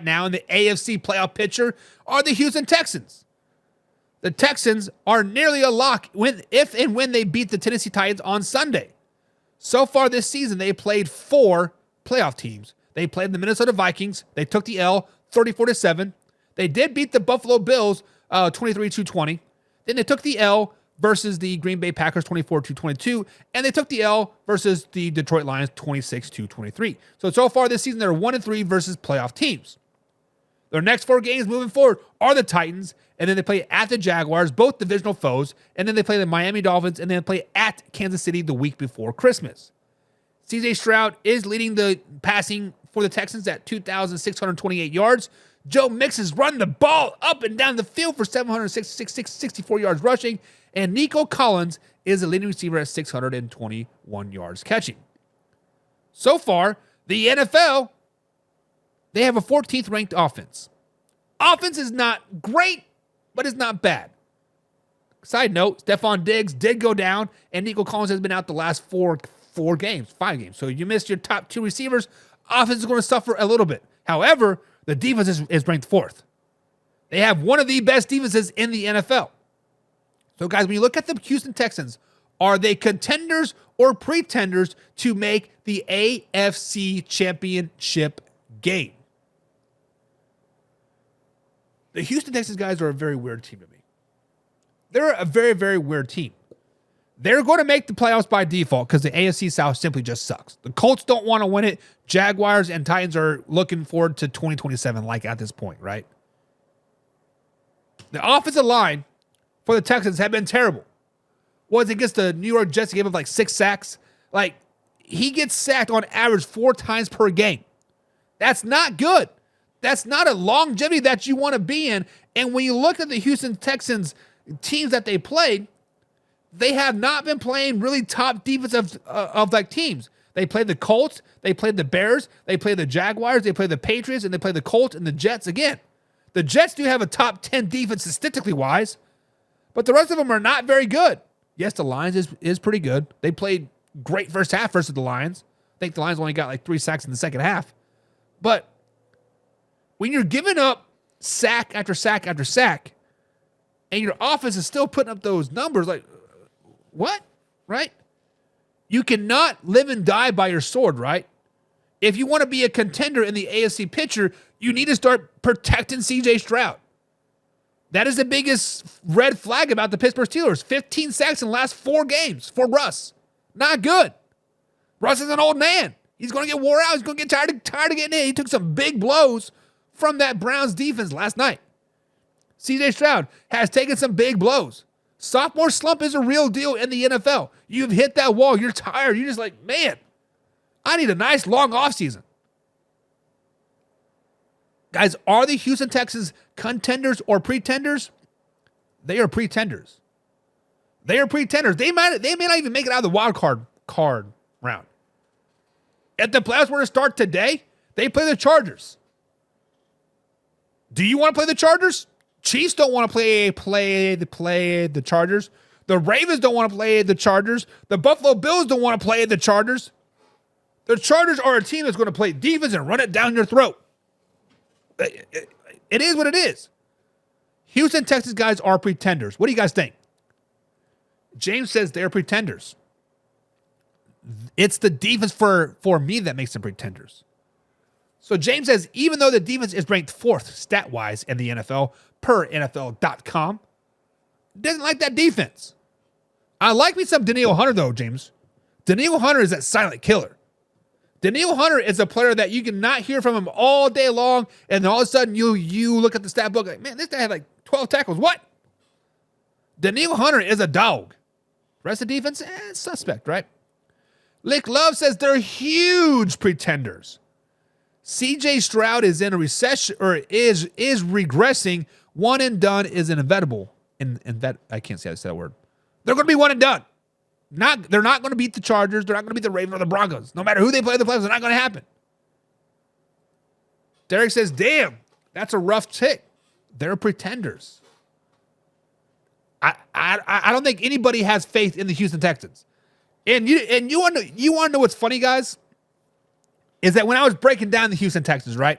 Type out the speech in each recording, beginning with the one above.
now in the AFC playoff picture are the Houston Texans. The Texans are nearly a lock if and when they beat the Tennessee Titans on Sunday. So far this season, they played 4 playoff teams. They played the Minnesota Vikings. They took the L 34-7. They did beat the Buffalo Bills 23-20. Then they took the L versus the Green Bay Packers 24-22. And they took the L versus the Detroit Lions 26-23. So far this season, they're 1-3 versus playoff teams. Their next 4 games moving forward are the Titans, and then they play at the Jaguars, both divisional foes, and then they play the Miami Dolphins, and then play at Kansas City the week before Christmas. C.J. Stroud is leading the passing for the Texans at 2,628 yards. Joe Mixon is running the ball up and down the field for 764 yards rushing, and Nico Collins is the leading receiver at 621 yards catching. So far, the NFL, they have a 14th ranked offense. Offense is not great, but it's not bad. Side note, Stephon Diggs did go down, and Nico Collins has been out the last 5 games. So you missed your top 2 receivers. Offense is going to suffer a little bit. However, the defense is ranked 4th. They have one of the best defenses in the NFL. So guys, when you look at the Houston Texans, are they contenders or pretenders to make the AFC Championship game? The Houston Texans guys are a very weird team to me. They're a very, very weird team. They're going to make the playoffs by default because the AFC South simply just sucks. The Colts don't want to win it. Jaguars and Titans are looking forward to 2027, like at this point, right? The offensive line for the Texans have been terrible. Was against the New York Jets, he gave up like 6 sacks. Like, he gets sacked on average 4 times per game. That's not good. That's not a longevity that you want to be in. And when you look at the Houston Texans teams that they played, they have not been playing really top defensive of like teams. They played the Colts, they played the Bears, they played the Jaguars, they played the Patriots, and they played the Colts and the Jets again. The Jets do have a top 10 defense statistically wise, but the rest of them are not very good. Yes, the Lions is pretty good. They played great first half versus the Lions. I think the Lions only got like 3 sacks in the second half. But when you're giving up sack after sack after sack, and your offense is still putting up those numbers, like, what? Right? You cannot live and die by your sword, right? If you want to be a contender in the AFC picture, you need to start protecting C.J. Stroud. That is the biggest red flag about the Pittsburgh Steelers. 15 sacks in the last 4 games for Russ. Not good. Russ is an old man. He's going to get wore out. He's going to get tired of getting in. He took some big blows from that Browns defense last night. C.J. Stroud has taken some big blows. Sophomore slump is a real deal in the NFL. You've hit that wall. You're tired. You're just like, man, I need a nice long offseason. Guys, are the Houston Texans contenders or pretenders? They are pretenders. They are pretenders. They may not even make it out of the wild card round. If the playoffs were to start today, they play the Chargers. Do you want to play the Chargers? Chiefs don't want to play the Chargers. The Ravens don't want to play the Chargers. The Buffalo Bills don't want to play the Chargers. The Chargers are a team that's going to play defense and run it down your throat. It is what it is. Houston Texans guys are pretenders. What do you guys think? James says they're pretenders. It's the defense for me that makes them pretenders. So James says, even though the defense is ranked 4th stat-wise in the NFL, per NFL.com, doesn't like that defense. I like me some Danielle Hunter, though, James. Danielle Hunter is that silent killer. Danielle Hunter is a player that you can not hear from him all day long, and then all of a sudden you look at the stat book like, man, this guy had like 12 tackles. What? Danielle Hunter is a dog. Rest of the defense, suspect, right? Lick Love says they're huge pretenders. C.J. Stroud is in a recession, or is regressing. One and done is inevitable. And that, I can't say that word. They're going to be one and done. They're not going to beat the Chargers. They're not going to beat the Ravens or the Broncos. No matter who they play in the playoffs, it's not going to happen. Derek says, damn, that's a rough tick. They're pretenders. I don't think anybody has faith in the Houston Texans. And you want to know what's funny, guys? Is that when I was breaking down the Houston Texans, right?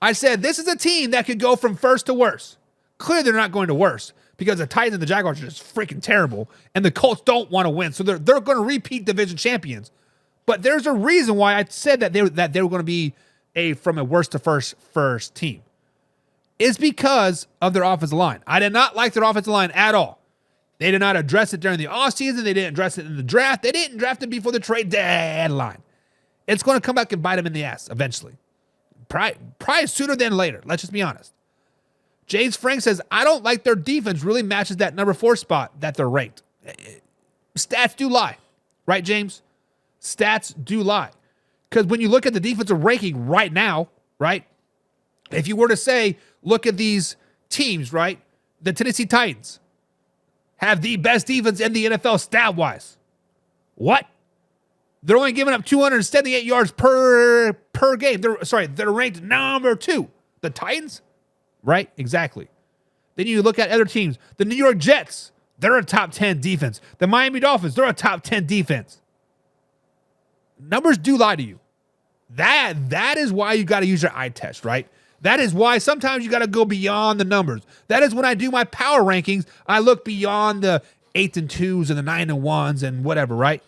I said, this is a team that could go from first to worst. Clearly, they're not going to worst because the Titans and the Jaguars are just freaking terrible, and the Colts don't want to win, so they're going to repeat division champions. But there's a reason why I said that they were going to be from a worst to first team. It's because of their offensive line. I did not like their offensive line at all. They did not address it during the offseason. They didn't address it in the draft. They didn't draft it before the trade deadline. It's going to come back and bite them in the ass eventually. Probably sooner than later. Let's just be honest. James Frank says, I don't like their defense really matches that number 4 spot that they're ranked. Stats do lie. Right, James? Stats do lie. Because when you look at the defensive ranking right now, right? If you were to say, look at these teams, right? The Tennessee Titans have the best defense in the NFL stat-wise. What? They're only giving up 278 yards per game. They're ranked number 2. The Titans? Right? Exactly. Then you look at other teams. The New York Jets, they're a top 10 defense. The Miami Dolphins, they're a top 10 defense. Numbers do lie to you. That is why you got to use your eye test, right? That is why sometimes you got to go beyond the numbers. That is when I do my power rankings, I look beyond the 8 and 2s and the 9 and 1s and whatever, right?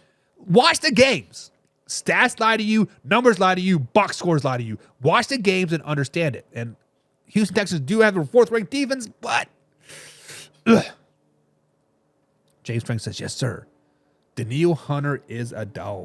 Watch the games. Stats lie to you. Numbers lie to you. Box scores lie to you. Watch the games and understand it. And Houston Texans do have a 4th-ranked defense, but James Frank says, yes, sir. Danielle Hunter is a dog.